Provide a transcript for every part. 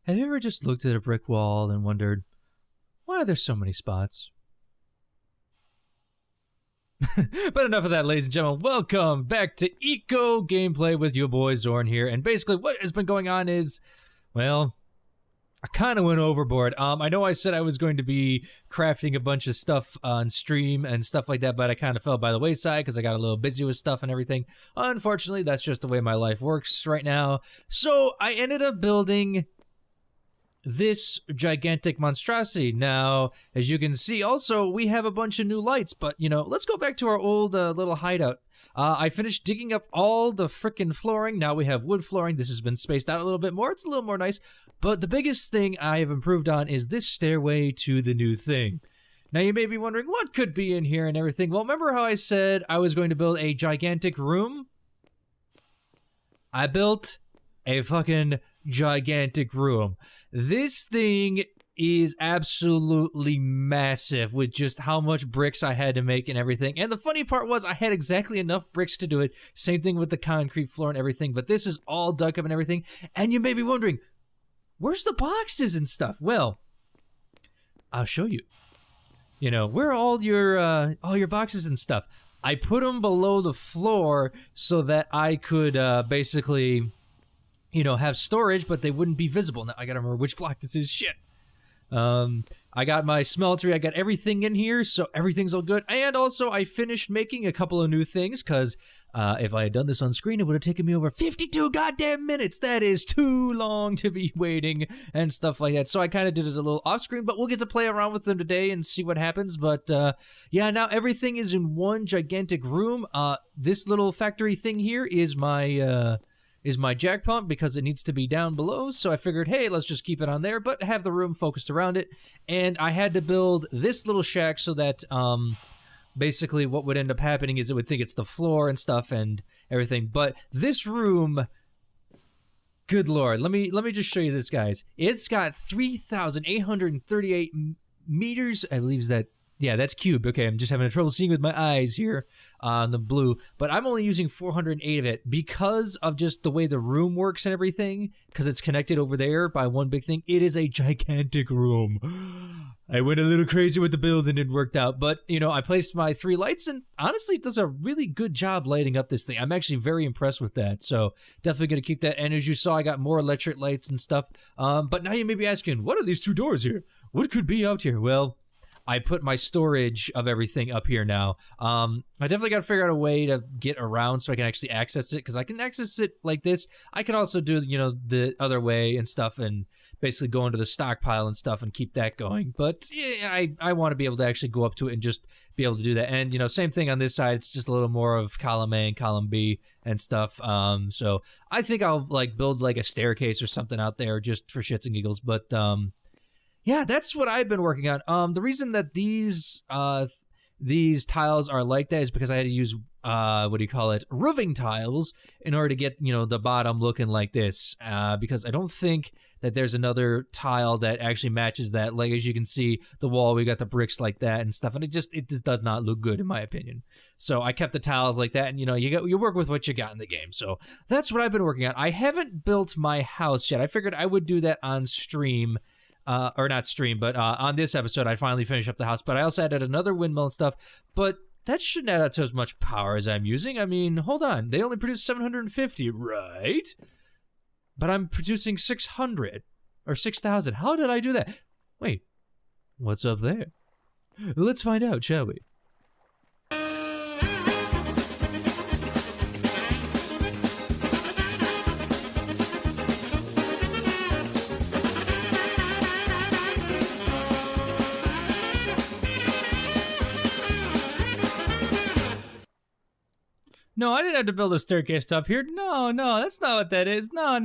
Have you ever just looked at a brick wall and wondered, why are there so many spots? But enough of that, ladies and gentlemen. Welcome back to Eco Gameplay with your boy Zorn here. And basically what has been going on is, well, I kind of went overboard. I know I said I was going to be crafting a bunch of stuff on stream and stuff like that, but I kind of fell by the wayside because I got a little busy with stuff and everything. Unfortunately, that's just the way my life works right now. So I ended up building this gigantic monstrosity. Now, as you can see, also, we have a bunch of new lights, but, you know, let's go back to our old little hideout. I finished digging up all the frickin' flooring. Now we have wood flooring. This has been spaced out a little bit more. It's a little more nice. But the biggest thing I have improved on is this stairway to the new thing. Now, you may be wondering, what could be in here and everything? Well, remember how I said I was going to build a gigantic room? I built a fucking gigantic room. This thing is absolutely massive with just how much bricks I had to make and everything. And the funny part was I had exactly enough bricks to do it. Same thing with the concrete floor and everything, but this is all dug up and everything. And you may be wondering, where's the boxes and stuff? Well, I'll show you. You know, where are all your boxes and stuff? I put them below the floor so that I could basically, you know, have storage, but they wouldn't be visible. Now I gotta remember which block this is. Shit. I got my smeltery, I got everything in here, so everything's all good. And also, I finished making a couple of new things, because if I had done this on screen, it would have taken me over 52 goddamn minutes. That is too long to be waiting and stuff like that. So I kind of did it a little off screen, but we'll get to play around with them today and see what happens. But yeah, now everything is in one gigantic room. This little factory thing here is my jack pump because it needs to be down below, so I figured, hey, let's just keep it on there, but have the room focused around it. And I had to build this little shack so that basically what would end up happening is it would think it's the floor and stuff and everything. But this room, good lord, let me just show you this, guys. It's got 3,838 meters, I believe is that. Yeah, that's cubed. Okay, I'm just having trouble seeing with my eyes here on the blue. But I'm only using 408 of it because of just the way the room works and everything, because it's connected over there by one big thing. It is a gigantic room. I went a little crazy with the build and it worked out. But, you know, I placed my 3 lights and honestly, it does a really good job lighting up this thing. I'm actually very impressed with that. So definitely going to keep that. And as you saw, I got more electric lights and stuff. But now you may be asking, what are these 2 doors here? What could be out here? Well, I put my storage of everything up here now. I definitely got to figure out a way to get around so I can actually access it, because I can access it like this. I can also do, you know, the other way and stuff and basically go into the stockpile and stuff and keep that going. But yeah, I want to be able to actually go up to it and just be able to do that. And, you know, same thing on this side. It's just a little more of column A and column B and stuff. So I think I'll like build like a staircase or something out there just for shits and giggles. But, yeah, that's what I've been working on. The reason that these tiles are like that is because I had to use roofing tiles in order to get, you know, the bottom looking like this. Because I don't think that there's another tile that actually matches that. Like, as you can see, the wall, we got the bricks like that and stuff, and it just does not look good in my opinion. So I kept the tiles like that, and you know, you work with what you got in the game. So that's what I've been working on. I haven't built my house yet. I figured I would do that on stream. Or not stream, but on this episode, I finally finished up the house. But I also added another windmill and stuff. But that shouldn't add up to as much power as I'm using. I mean, hold on. They only produce 750, right? But I'm producing 600 or 6,000. How did I do that? Wait, what's up there? Let's find out, shall we? No, I didn't have to build a staircase up here. No, that's not what that is. No.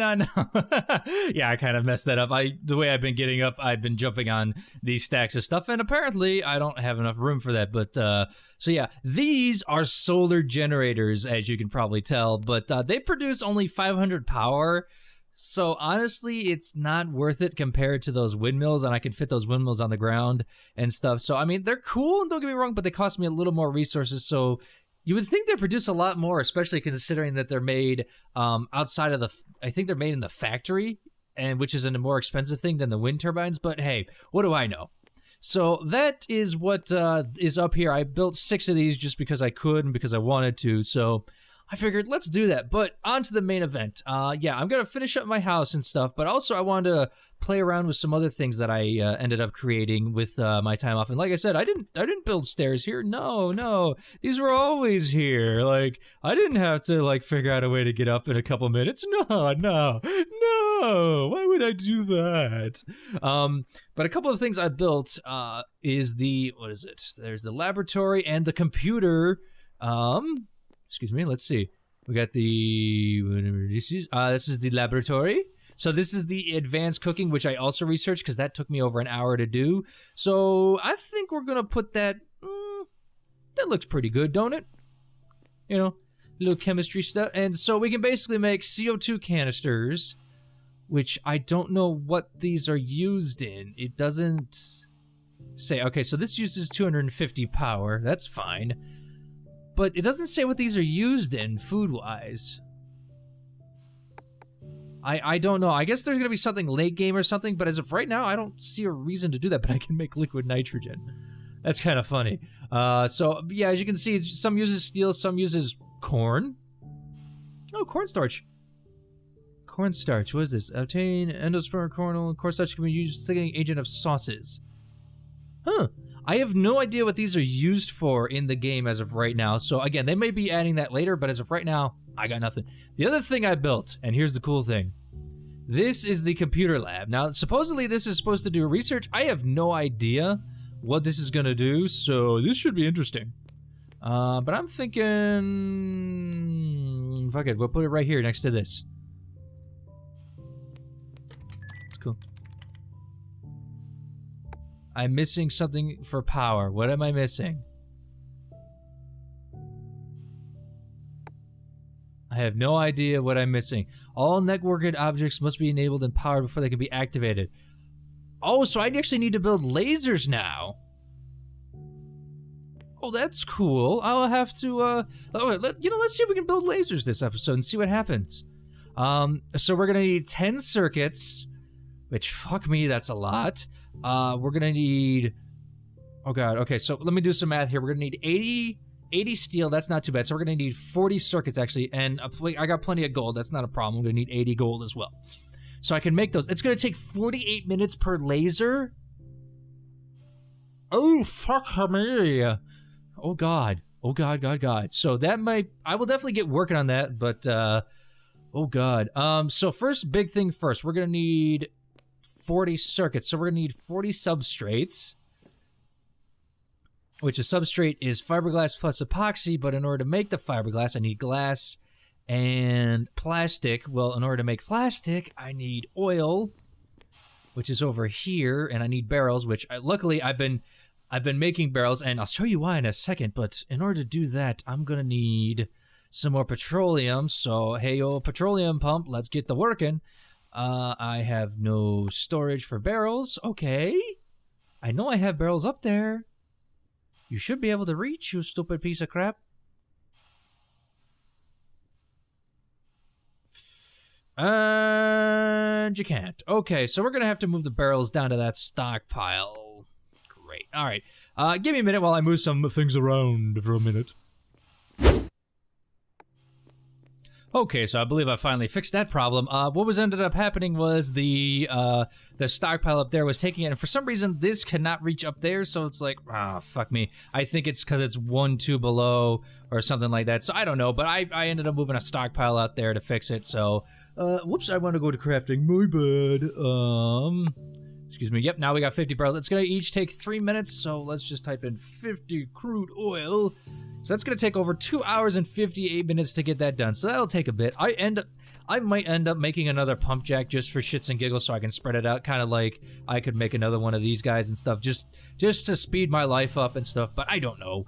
Yeah, I kind of messed that up. The way I've been getting up, I've been jumping on these stacks of stuff, and apparently I don't have enough room for that. But, so yeah, these are solar generators, as you can probably tell, but they produce only 500 power. So honestly, it's not worth it compared to those windmills, and I can fit those windmills on the ground and stuff. So, I mean, they're cool, and don't get me wrong, but they cost me a little more resources, so you would think they produce a lot more, especially considering that they're made outside of I think they're made in the factory and which is a more expensive thing than the wind turbines, but hey, what do I know? So that is what is up here. I built 6 of these just because I could and because I wanted to, so I figured let's do that. But on to the main event. Yeah, I'm going to finish up my house and stuff, but also I wanted to play around with some other things that I ended up creating with my time off. And like I said, I didn't build stairs here. No. These were always here. Like, I didn't have to, like, figure out a way to get up in a couple minutes. No. Why would I do that? But a couple of things I built is the, what is it? There's the laboratory and the computer. Excuse me, let's see. We got the, this is the laboratory. So this is the advanced cooking, which I also researched because that took me over an hour to do. So I think we're going to put that, that looks pretty good, don't it? You know, little chemistry stuff. And so we can basically make CO2 canisters, which I don't know what these are used in. It doesn't say. Okay, so this uses 250 power. That's fine. But it doesn't say what these are used in, food-wise. I don't know. I guess there's going to be something late game or something, but as of right now, I don't see a reason to do that, but I can make liquid nitrogen. That's kind of funny. So, yeah, as you can see, some uses steel, some uses corn. Oh, cornstarch. Cornstarch, what is this? Obtain endosperm kernel. Cornstarch can be used as thickening agent of sauces. Huh. I have no idea what these are used for in the game as of right now. So again, they may be adding that later, but as of right now, I got nothing. The other thing I built, and here's the cool thing. This is the computer lab. Now, supposedly this is supposed to do research. I have no idea what this is going to do, so this should be interesting. But I'm thinking, fuck it, we'll put it right here next to this. It's cool. I'm missing something for power. What am I missing? I have no idea what I'm missing. All networked objects must be enabled and powered before they can be activated. Oh, so I actually need to build lasers now. Oh, that's cool. I'll have to, let's see if we can build lasers this episode and see what happens. So we're gonna need 10 circuits, which, fuck me, that's a lot. We're gonna need, oh god, okay, so let me do some math here. We're gonna need 80 steel, that's not too bad. So we're gonna need 40 circuits actually, and I got plenty of gold, that's not a problem. I'm gonna need 80 gold as well. So I can make those. It's gonna take 48 minutes per laser? Oh, fuck me. Oh god. Oh god. So that might, I will definitely get working on that, but, oh god. So first, big thing first, we're gonna need 40 circuits, so we're gonna need 40 substrates, which a substrate is fiberglass plus epoxy, but in order to make the fiberglass, I need glass and plastic. Well, in order to make plastic, I need oil, which is over here, and I need barrels, which luckily I've been making barrels, and I'll show you why in a second, but in order to do that, I'm gonna need some more petroleum, so hey, yo, petroleum pump, let's get to working. I have no storage for barrels. Okay. I know I have barrels up there. You should be able to reach, you stupid piece of crap. And you can't. Okay, so we're going to have to move the barrels down to that stockpile. Great. All right. Give me a minute while I move some things around for a minute. Okay, so I believe I finally fixed that problem. What was ended up happening was the stockpile up there was taking it, and for some reason this cannot reach up there, so it's like, fuck me. I think it's because it's 1 2 below or something like that, so I don't know, but I ended up moving a stockpile out there to fix it, so, whoops, I want to go to crafting, my bad, excuse me, yep, now we got 50 barrels. It's gonna each take 3 minutes, so let's just type in 50 crude oil. So that's going to take over 2 hours and 58 minutes to get that done. So that'll take a bit. I might end up making another pump jack just for shits and giggles so I can spread it out. Kind of like I could make another one of these guys and stuff just to speed my life up and stuff. But I don't know.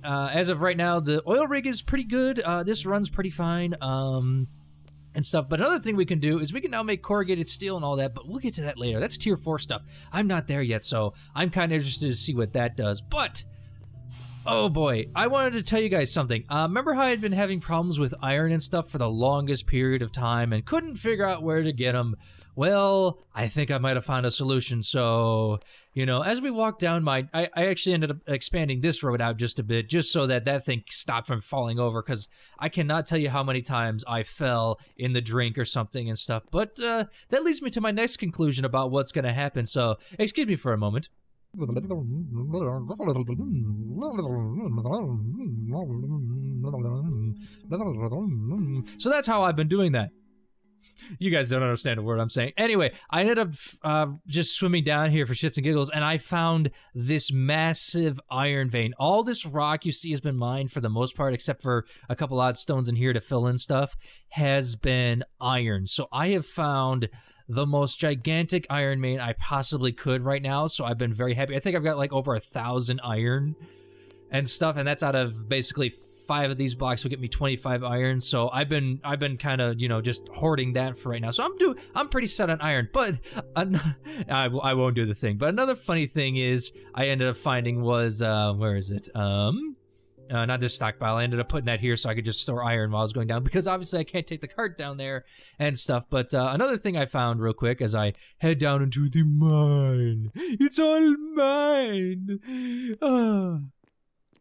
As of right now, the oil rig is pretty good. This runs pretty fine. And stuff. But another thing we can do is we can now make corrugated steel and all that. But we'll get to that later. That's tier 4 stuff. I'm not there yet. So I'm kind of interested to see what that does. But Oh boy, I wanted to tell you guys something. Remember how I had been having problems with iron and stuff for the longest period of time and couldn't figure out where to get them? Well, I think I might have found a solution. So, you know, as we walked down I actually ended up expanding this road out just a bit, just so that that thing stopped from falling over, because I cannot tell you how many times I fell in the drink or something and stuff. But that leads me to my next conclusion about what's going to happen. So, excuse me for a moment. So that's how I've been doing that. You guys don't understand a word I'm saying. Anyway, I ended up just swimming down here for shits and giggles, and I found this massive iron vein. All this rock you see has been mined for the most part, except for a couple odd stones in here to fill in stuff, has been iron. So I have found the most gigantic iron vein I possibly could right now, so I've been very happy. I think I've got like over 1,000 iron and stuff, and that's out of basically 5 of these blocks will get me 25 iron. So I've been kind of, you know, just hoarding that for right now. So I'm pretty set on iron, but I won't do the thing. But another funny thing is I ended up finding was where is it? Not this stockpile. I ended up putting that here so I could just store iron while I was going down, because obviously I can't take the cart down there and stuff. But another thing I found real quick as I head down into the mine. It's all mine.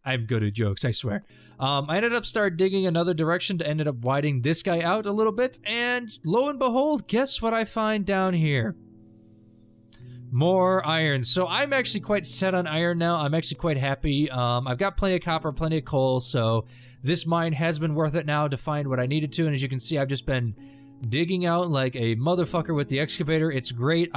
I'm good at jokes, I swear. I ended up digging another direction to ended up widening this guy out a little bit, and lo and behold, guess what I find down here? More iron. So I'm actually quite set on iron now. I'm actually quite happy. I've got plenty of copper, plenty of coal, so this mine has been worth it now to find what I needed to, and as you can see, I've just been digging out like a motherfucker with the excavator. It's great.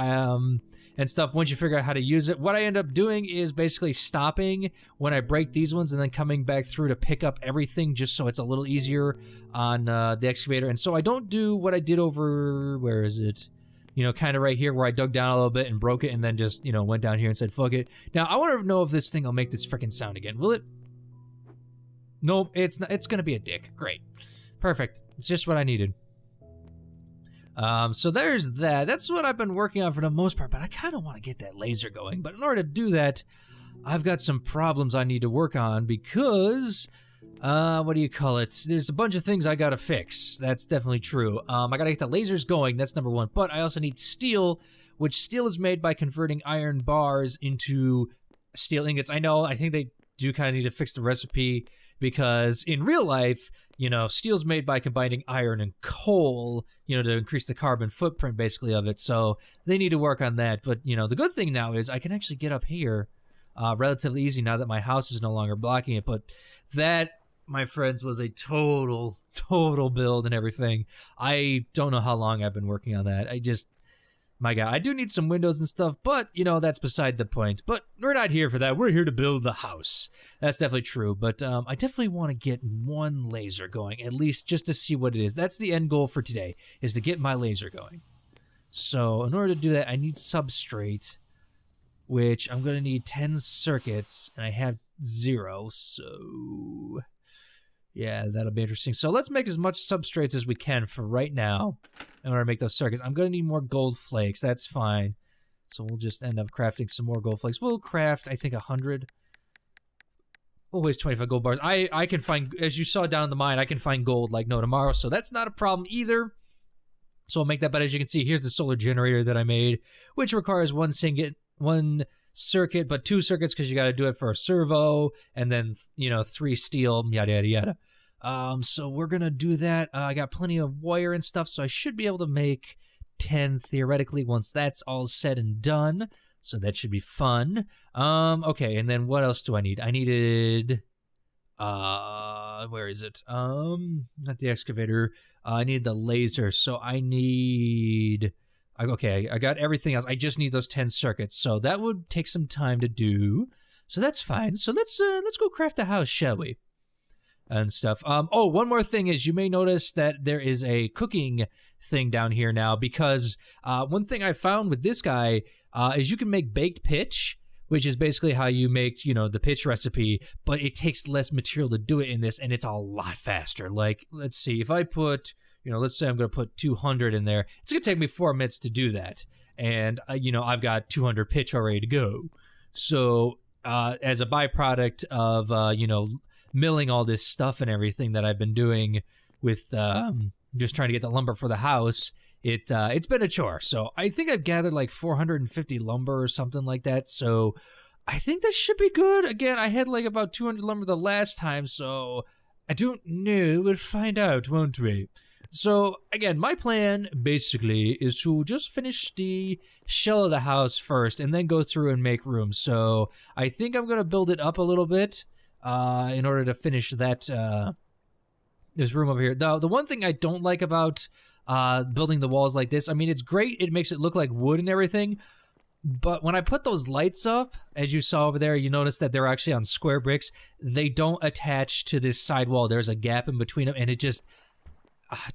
And stuff once you figure out how to use it. What I end up doing is basically stopping when I break these ones and then coming back through to pick up everything, just so it's a little easier on the excavator. And so I don't do what I did over, where is it? You know, kind of right here where I dug down a little bit and broke it and then just, you know, went down here and said, fuck it. Now, I want to know if this thing will make this freaking sound again. Will it? Nope, it's not. It's going to be a dick. Great. Perfect. It's just what I needed. So there's that. That's what I've been working on for the most part, but I kind of want to get that laser going. But in order to do that, I've got some problems I need to work on because, what do you call it? There's a bunch of things I gotta fix. That's definitely true. I gotta get the lasers going. That's number one. But I also need steel, which steel is made by converting iron bars into steel ingots. I think they do kind of need to fix the recipe, because in real life, you know, steel's made by combining iron and coal, you know, to increase the carbon footprint basically of it. So they need to work on that. But, you know, the good thing now is I can actually get up here relatively easy now that my house is no longer blocking it. But that, my friends, was a total build and everything. I don't know how long I've been working on that. My God, I do need some windows and stuff, but, you know, that's beside the point. But we're not here for that. We're here to build the house. That's definitely true. But I definitely want to get one laser going, at least just to see what it is. That's the end goal for today, is to get my laser going. So in order to do that, I need substrate, which I'm going to need 10 circuits, and I have 0, so yeah, that'll be interesting. So let's make as much substrates as we can for right now in order to make those circuits. I'm going to need more gold flakes. That's fine. So we'll just end up crafting some more gold flakes. We'll craft, I think, 100. Always 25 gold bars. I can find, as you saw down the mine, I can find gold like no tomorrow. So that's not a problem either. So I'll make that. But as you can see, here's the solar generator that I made, which requires one circuit, but 2 circuits because you got to do it for a servo, and then, you know, 3 steel, yada, yada, yada. So we're going to do that. I got plenty of wire and stuff, so I should be able to make 10 theoretically once that's all said and done. So that should be fun. Okay, and then what else do I need? I needed, where is it? Not the excavator. I need the laser, so I need... Okay, I got everything else. I just need those 10 circuits, so that would take some time to do. So that's fine. So let's go craft a house, shall we? And stuff. Oh, one more thing is you may notice that there is a cooking thing down here now, because one thing I found with this guy is you can make baked pitch, which is basically how you make, you know, the pitch recipe, but it takes less material to do it in this, and it's a lot faster. Like, let's see, if I put, you know, let's say I'm going to put 200 in there, it's going to take me 4 minutes to do that. And, you know, I've got 200 pitch already to go. So as a byproduct of, you know, milling all this stuff and everything that I've been doing with just trying to get the lumber for the house, it's been a chore. So I think I've gathered like 450 lumber or something like that. So I think that should be good. Again, I had like about 200 lumber the last time, so I don't know. We'll find out, won't we? So again, my plan basically is to just finish the shell of the house first and then go through and make room. So I think I'm going to build it up a little bit in order to finish that this room over here. Now, the one thing I don't like about building the walls like this, I mean, it's great. It makes it look like wood and everything. But when I put those lights up, as you saw over there, you notice that they're actually on square bricks. They don't attach to this side wall. There's a gap in between them, and it just...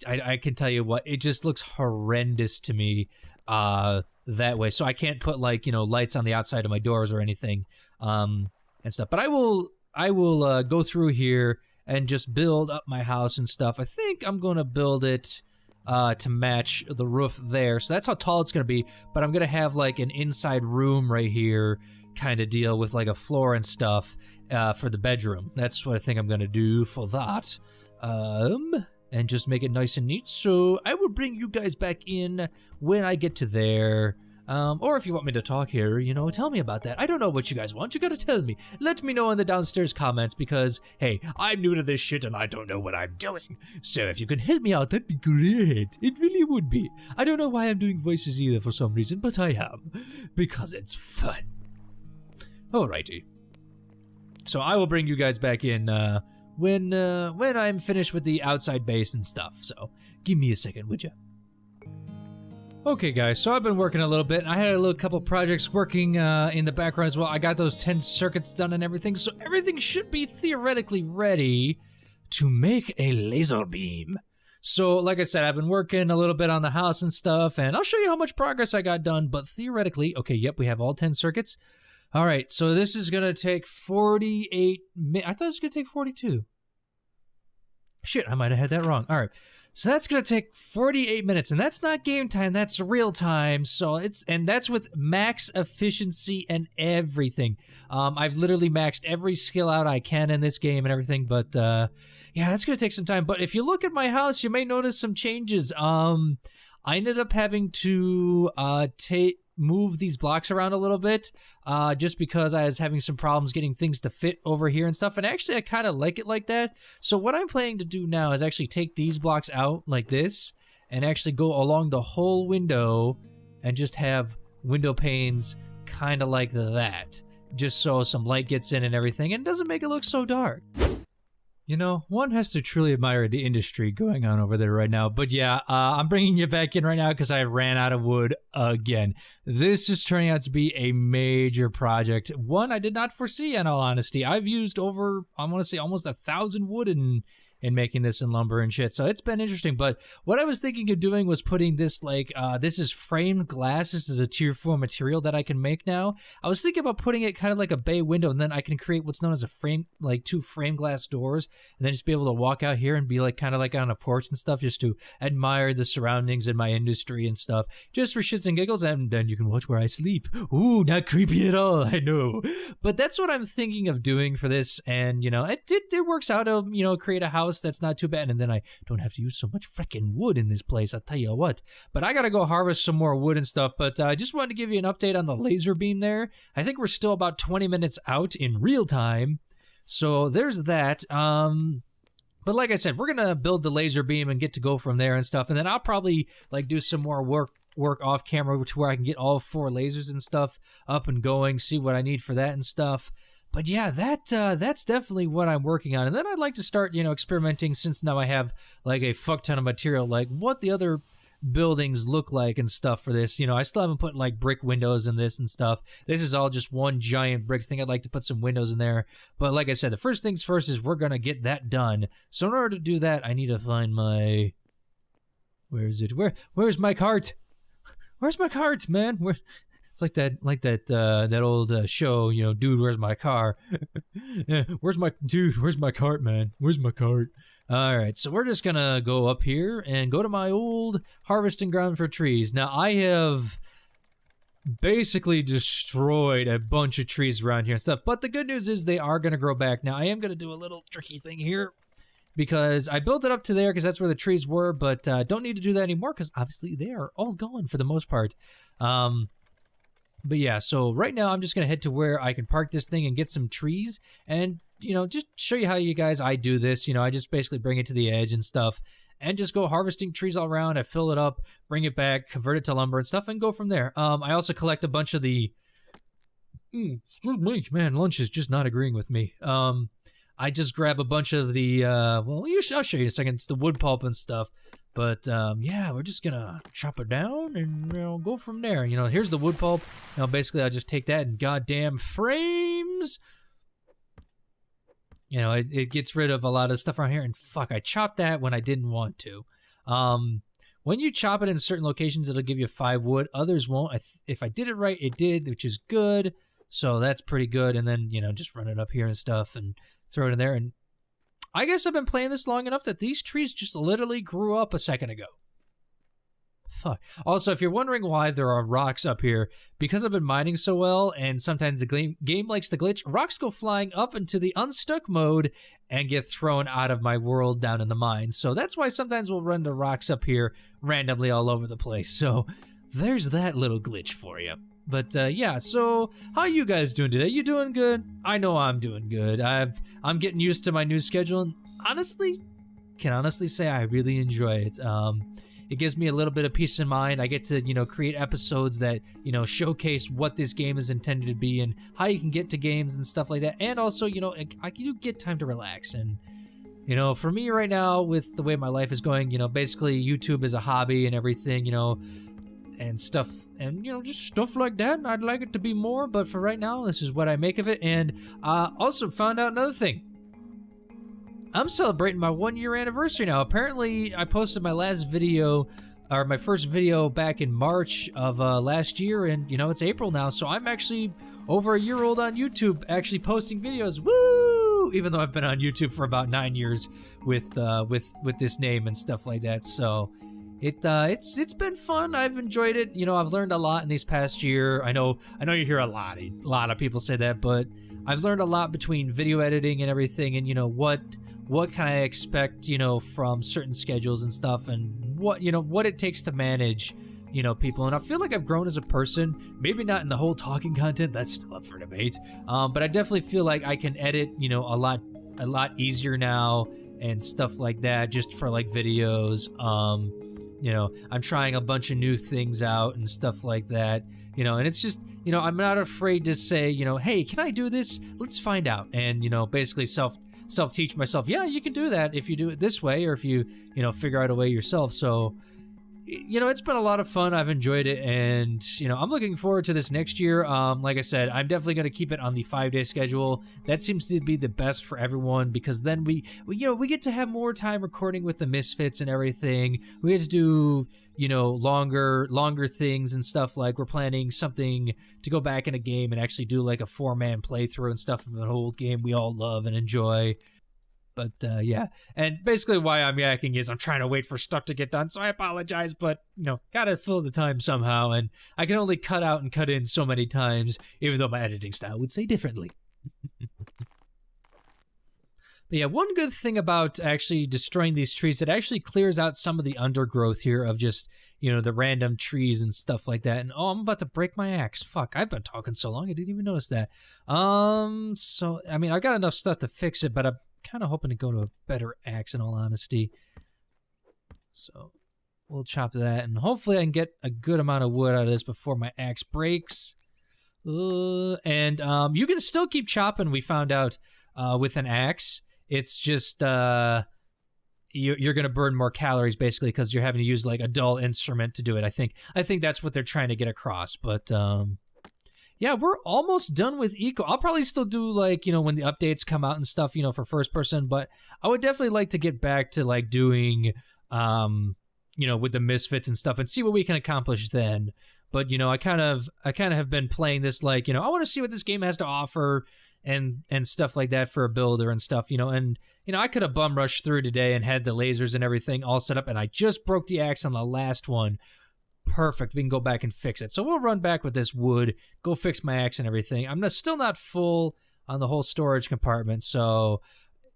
I can tell you what, it just looks horrendous to me that way. So I can't put, like, you know, lights on the outside of my doors or anything and stuff. But I will go through here and just build up my house and stuff. I think I'm going to build it to match the roof there. So that's how tall it's going to be. But I'm going to have, like, an inside room right here kind of deal with, like, a floor and stuff for the bedroom. That's what I think I'm going to do for that. And just make it nice and neat. So I will bring you guys back in when I get to there. Or if you want me to talk here, you know, tell me about that. I don't know what you guys want. You gotta tell me. Let me know in the downstairs comments because, hey, I'm new to this shit and I don't know what I'm doing. So if you can help me out, that'd be great. It really would be. I don't know why I'm doing voices either for some reason, but I am. Because it's fun. Alrighty. So I will bring you guys back in, when I'm finished with the outside base and stuff. So give me a second, would you? Okay, guys, so I've been working a little bit, and I had a little couple projects working in the background as well. I got those 10 circuits done and everything, so everything should be theoretically ready to make a laser beam. So, like I said, I've been working a little bit on the house and stuff, and I'll show you how much progress I got done, but theoretically, okay, yep, we have all 10 circuits. All right, so this is going to take 48 minutes. I thought it was going to take 42. Shit, I might have had that wrong. All right, so that's going to take 48 minutes, and that's not game time. That's real time, so and that's with max efficiency and everything. I've literally maxed every skill out I can in this game and everything, but yeah, that's going to take some time. But if you look at my house, you may notice some changes. I ended up having to move these blocks around a little bit just because I was having some problems getting things to fit over here and stuff, and actually I kind of like it like that. So what I'm planning to do now is actually take these blocks out like this and actually go along the whole window and just have window panes kind of like that, just so some light gets in and everything and doesn't make it look so dark. You know, one has to truly admire the industry going on over there right now. But yeah, I'm bringing you back in right now because I ran out of wood again. This is turning out to be a major project. One I did not foresee, in all honesty. I've used over, I want to say, almost 1,000 wood in making this in lumber and shit. So it's been interesting. But what I was thinking of doing was putting this, like, this is framed glass. This is a tier 4 material that I can make now. I was thinking about putting it kind of like a bay window, and then I can create what's known as a frame, like 2 frame glass doors, and then just be able to walk out here and be like kind of like on a porch and stuff, just to admire the surroundings and my industry and stuff, just for shits and giggles. And then you can watch where I sleep. Ooh, not creepy at all, I know. But that's what I'm thinking of doing for this, and, you know, it works out to, you know, create a house that's not too bad, and then I don't have to use so much freaking wood in this place, I'll tell you what. But I gotta go harvest some more wood and stuff. But I just wanted to give you an update on the laser beam there. I think we're still about 20 minutes out in real time, so there's that. But like I said, we're gonna build the laser beam and get to go from there and stuff, and then I'll probably like do some more work off camera to where I can get all 4 lasers and stuff up and going, see what I need for that and stuff. But yeah, that's definitely what I'm working on. And then I'd like to start, you know, experimenting, since now I have like a fuck ton of material, like what the other buildings look like and stuff for this. You know, I still haven't put like brick windows in this and stuff. This is all just one giant brick thing. I'd like to put some windows in there. But like I said, the first things first is we're going to get that done. So in order to do that, I need to find my... Where is it? Where's my cart? Where's my cart, man? It's like that old show, you know, dude, where's my car? Yeah, where's my cart, man? Where's my cart? All right, so we're just gonna go up here and go to my old harvesting ground for trees. Now I have basically destroyed a bunch of trees around here and stuff. But the good news is they are going to grow back. Now, I am going to do a little tricky thing here because I built it up to there because that's where the trees were, but don't need to do that anymore because obviously they are all gone for the most part. But yeah, so right now I'm just going to head to where I can park this thing and get some trees and, you know, just show you how I do this. You know, I just basically bring it to the edge and stuff and just go harvesting trees all around. I fill it up, bring it back, convert it to lumber and stuff and go from there. I also collect a bunch of the... excuse me, man, lunch is just not agreeing with me. I just grab a bunch of the, I'll show you in a second. It's the wood pulp and stuff. But, yeah, we're just gonna chop it down and, you know, go from there. You know, here's the wood pulp. Now, basically, I just take that and goddamn frames. You know, it gets rid of a lot of stuff around here. And, fuck, I chopped that when I didn't want to. When you chop it in certain locations, it'll give you 5 wood. Others won't. If I did it right, it did, which is good. So that's pretty good. And then, you know, just run it up here and stuff and throw it in there. And I guess I've been playing this long enough that these trees just literally grew up a second ago. Fuck. Also, if you're wondering why there are rocks up here, because I've been mining so well and sometimes the game likes to glitch, rocks go flying up into the unstuck mode and get thrown out of my world down in the mine. So that's why sometimes we'll run the rocks up here randomly all over the place. So there's that little glitch for you. But yeah, so how you guys doing today? You doing good? I know I'm doing good. I'm getting used to my new schedule, and can honestly say I really enjoy it. It gives me a little bit of peace of mind. I get to, you know, create episodes that, you know, showcase what this game is intended to be and how you can get to games and stuff like that. And also, you know, I do get time to relax. And, you know, for me right now, with the way my life is going, you know, basically YouTube is a hobby and everything, you know, and stuff, and, you know, just stuff like that. I'd like it to be more, but for right now, this is what I make of it. And also found out another thing. I'm celebrating my 1-year anniversary now. Apparently, I posted my last video, or my first video back in March of last year, and, you know, it's April now, so I'm actually over a year old on YouTube, actually posting videos. Woo! Even though I've been on YouTube for about 9 years with this name and stuff like that, so... It's been fun. I've enjoyed it. You know, I've learned a lot in these past year. I know you hear a lot of people say that, but I've learned a lot between video editing and everything, and, you know, what can I expect, you know, from certain schedules and stuff, and what it takes to manage, you know, people. And I feel like I've grown as a person. Maybe not in the whole talking content, that's still up for debate. But I definitely feel like I can edit, you know, a lot easier now and stuff like that, just for like videos. You know, I'm trying a bunch of new things out and stuff like that, you know, and it's just, you know, I'm not afraid to say, you know, hey, can I do this? Let's find out. And, you know, basically self-teach myself. Yeah, you can do that if you do it this way, or if you know, figure out a way yourself. So, you know, it's been a lot of fun. I've enjoyed it, and, you know, I'm looking forward to this next year. Like I said, I'm definitely going to keep it on the 5-day schedule. That seems to be the best for everyone, because then we get to have more time recording with the Misfits and everything. We get to do, you know, longer things and stuff. Like, we're planning something to go back in a game and actually do like a 4-man playthrough and stuff of an old game we all love and enjoy. But, yeah, and basically why I'm yakking is I'm trying to wait for stuff to get done, so I apologize, but, you know, gotta fill the time somehow, and I can only cut out and cut in so many times, even though my editing style would say differently. But yeah, one good thing about actually destroying these trees, it actually clears out some of the undergrowth here of just, you know, the random trees and stuff like that. And, oh, I'm about to break my axe. Fuck, I've been talking so long, I didn't even notice that. So, I mean, I've got enough stuff to fix it, but I'm kind of hoping to go to a better axe, in all honesty. So we'll chop that, and hopefully I can get a good amount of wood out of this before my axe breaks. And you can still keep chopping, we found out, with an axe. It's just you're going to burn more calories, basically, because you're having to use like a dull instrument to do it. I think that's what they're trying to get across. But yeah, we're almost done with Eco. I'll probably still do, like, you know, when the updates come out and stuff, you know, for first person, but I would definitely like to get back to, like, doing, you know, with the Misfits and stuff and see what we can accomplish then. But, you know, I kind of have been playing this, like, you know, I want to see what this game has to offer and stuff like that for a builder and stuff, you know, and, you know, I could have bum rushed through today and had the lasers and everything all set up, and I just broke the axe on the last one. perfect. We can go back and fix it. So we'll run back with this wood, go fix my axe and everything. I'm still not full on the whole storage compartment, so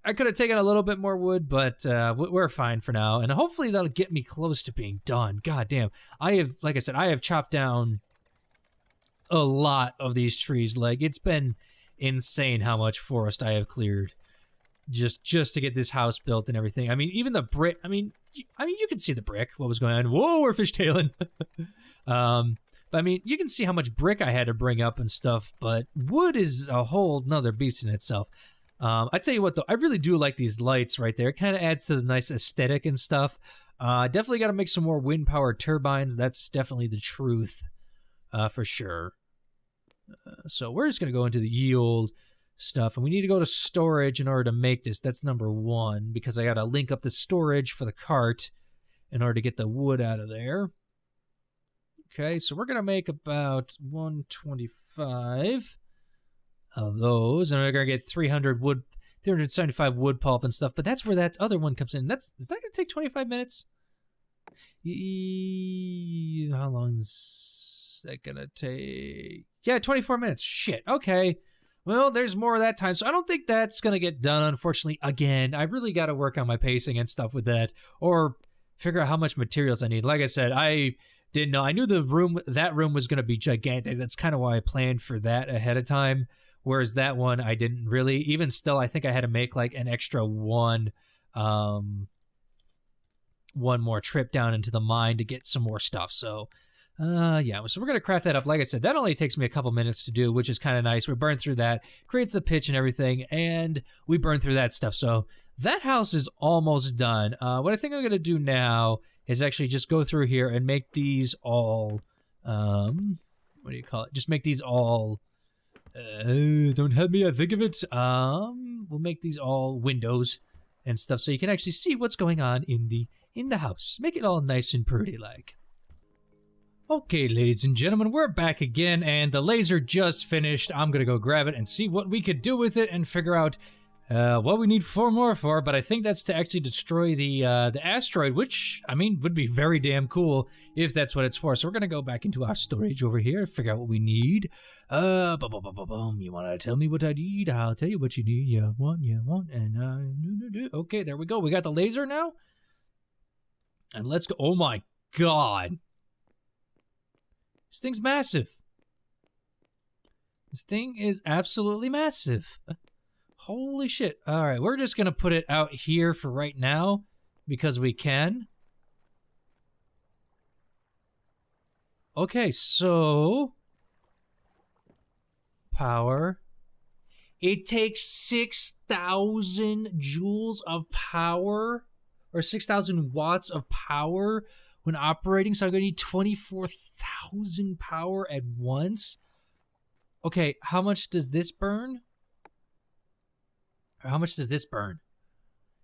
I could have taken a little bit more wood, but we're fine for now. And hopefully that'll get me close to being done. God damn. Like I said, I have chopped down a lot of these trees. Like, it's been insane how much forest I have cleared just to get this house built and everything. I mean, even the brick, I mean, you can see the brick, what was going on. Whoa, we're fishtailing. But I mean, you can see how much brick I had to bring up and stuff, but wood is a whole nother beast in itself. I tell you what, though, I really do like these lights right there. It kind of adds to the nice aesthetic and stuff. Definitely got to make some more wind-powered turbines. That's definitely the truth, for sure. So we're just going to go into the ye old stuff, and we need to go to storage in order to make this. That's number one, because I got to link up the storage for the cart in order to get the wood out of there. Okay, so we're going to make about 125 of those, and we're going to get 375 wood pulp and stuff, but that's where that other one comes in. Is that going to take 25 minutes? How long is that going to take? Yeah, 24 minutes. Shit, okay. Well, there's more of that time, so I don't think that's going to get done, unfortunately. Again, I really got to work on my pacing and stuff with that, or figure out how much materials I need. Like I said, I didn't know. I knew that room was going to be gigantic. That's kind of why I planned for that ahead of time, whereas that one, I didn't really. Even still, I think I had to make like an extra one more trip down into the mine to get some more stuff, so... yeah, so we're going to craft that up. Like I said, that only takes me a couple minutes to do, which is kind of nice. We burn through that, creates the pitch and everything, and we burn through that stuff. So that house is almost done. What I think I'm going to do now is actually just go through here and make these all, what do you call it? Just make these all, don't help me, I think of it. We'll make these all windows and stuff so you can actually see what's going on in the house. Make it all nice and pretty like. Okay, ladies and gentlemen, we're back again, and the laser just finished. I'm gonna go grab it and see what we could do with it and figure out what we need 4 more for, but I think that's to actually destroy the asteroid, which, I mean, would be very damn cool if that's what it's for. So we're gonna go back into our storage over here, figure out what we need. You wanna tell me what I need? I'll tell you what you need. You want, and okay, there we go. We got the laser now, and let's go. Oh my god. This thing's massive. This thing is absolutely massive. Holy shit. Alright, we're just going to put it out here for right now because we can. Okay, so... power. It takes 6,000 joules of power, or 6,000 watts of power when operating, so I'm going to need 24,000 power at once. Okay, how much does this burn? Or how much does this burn?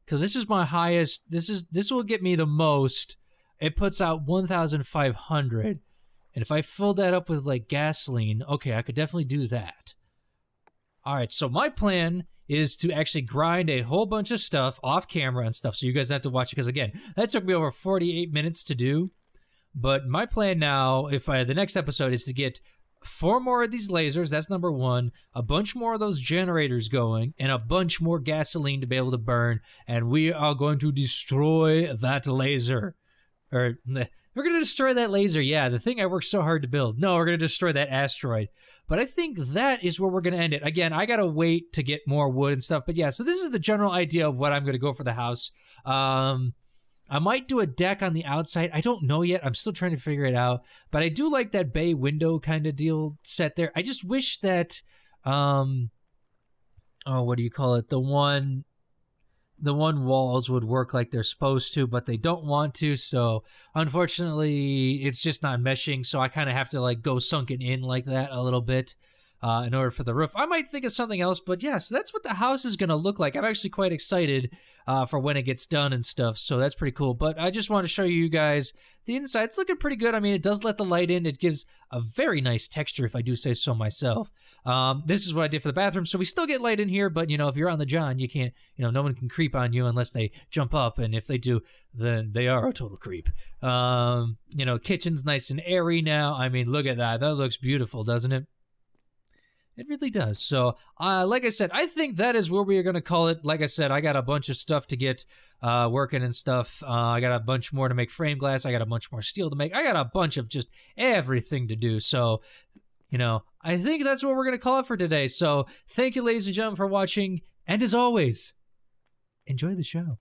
Because this is my highest. This will get me the most. It puts out 1,500. And if I fill that up with like gasoline, okay, I could definitely do that. All right, so my plan is to actually grind a whole bunch of stuff off camera and stuff so you guys have to watch it, because again, that took me over 48 minutes to do. But my plan now, the next episode, is to get 4 more of these lasers, that's number 1, a bunch more of those generators going, and a bunch more gasoline to be able to burn, and we are going to destroy that laser. Or, we're going to destroy that laser, yeah, the thing I worked so hard to build. No, we're going to destroy that asteroid. But I think that is where we're going to end it. Again, I got to wait to get more wood and stuff. But yeah, so this is the general idea of what I'm going to go for the house. I might do a deck on the outside. I don't know yet. I'm still trying to figure it out. But I do like that bay window kind of deal set there. I just wish that, what do you call it? The one walls would work like they're supposed to, but they don't want to, so unfortunately it's just not meshing, so I kind of have to like go sunken in like that a little bit. in order for the roof. I might think of something else, but yeah, so that's what the house is going to look like. I'm actually quite excited for when it gets done and stuff, so that's pretty cool. But I just want to show you guys the inside. It's looking pretty good. I mean, it does let the light in. It gives a very nice texture, if I do say so myself. This is what I did for the bathroom, so we still get light in here, but, you know, if you're on the john, you can't, you know, no one can creep on you unless they jump up, and if they do, then they are a total creep. You know, kitchen's nice and airy now. I mean, look at that. That looks beautiful, doesn't it? It really does. So, like I said, I think that is where we are going to call it. Like I said, I got a bunch of stuff to get working and stuff. I got a bunch more to make frame glass. I got a bunch more steel to make. I got a bunch of just everything to do. So, you know, I think that's what we're going to call it for today. So, thank you, ladies and gentlemen, for watching. And as always, enjoy the show.